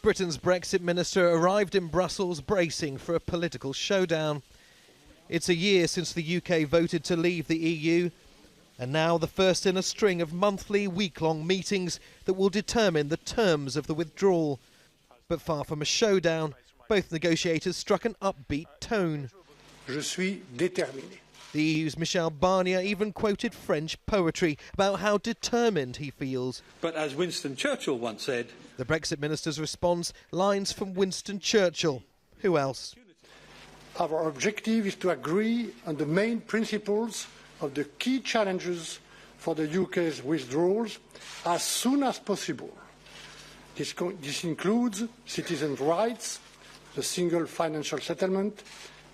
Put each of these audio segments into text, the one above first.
Britain's Brexit minister arrived in Brussels bracing for a political showdown. It's a year since the UK voted to leave the EU, and now the first in a string of monthly, week-long meetings that will determine the terms of the withdrawal. But far from a showdown, both negotiators struck an upbeat tone. Je suis déterminé. The EU's MICHEL Barnier even quoted French poetry about how determined he feels. But as Winston Churchill once said... The Brexit minister's response, lines from Winston Churchill. Who else? Our objective is to agree on the main principles of the key challenges for the UK's withdrawals as soon as possible. This includes citizens' rights, the single financial settlement,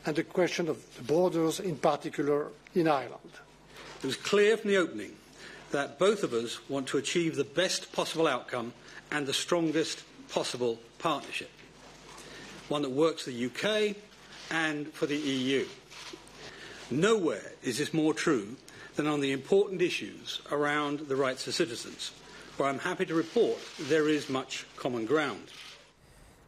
and the question of the borders, in particular in Ireland. It was clear from the opening that both of us want to achieve the best possible outcome and the strongest possible partnership, one that works for the UK and for the EU. Nowhere is this more true than on the important issues around the rights of citizens, where I'm happy to report there is much common ground.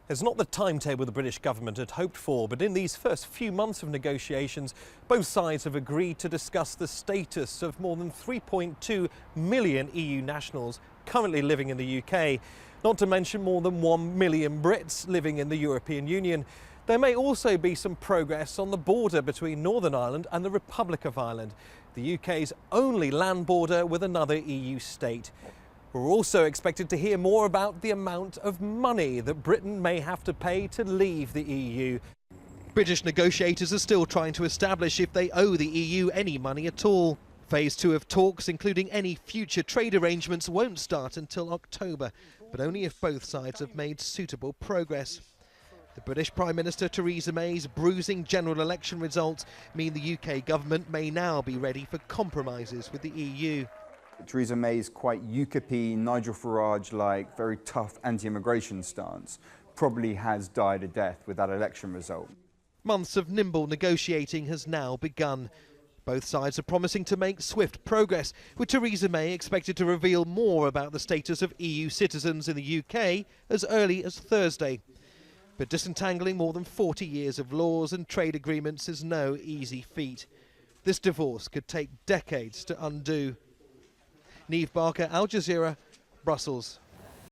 It's not the timetable the British government had hoped for, but in these first few months of negotiations, both sides have agreed to discuss the status of more than 3.2 million EU nationals currently living in the UK, not to mention more than 1 million Brits living in the European Union. There may also be some progress on the border between Northern Ireland and the Republic of Ireland, the UK's only land border with another EU state. We're also expected to hear more about the amount of money that Britain may have to pay to leave the EU. British negotiators are still trying to establish if they owe the EU any money at all. Phase 2 of talks, including any future trade arrangements, won't start until October, but only if both sides have made suitable progress. The British Prime Minister Theresa May's bruising general election results mean the UK government may now be ready for compromises with the EU. Theresa May's quite UKIP, Nigel Farage-like, very tough anti-immigration stance probably has died a death with that election result. Months of nimble negotiating has now begun. Both sides are promising to make swift progress, with Theresa May expected to reveal more about the status of EU citizens in the UK as early as Thursday. But disentangling more than 40 years of laws and trade agreements is no easy feat. This divorce could take decades to undo. Neave, Al Jazeera, Brussels.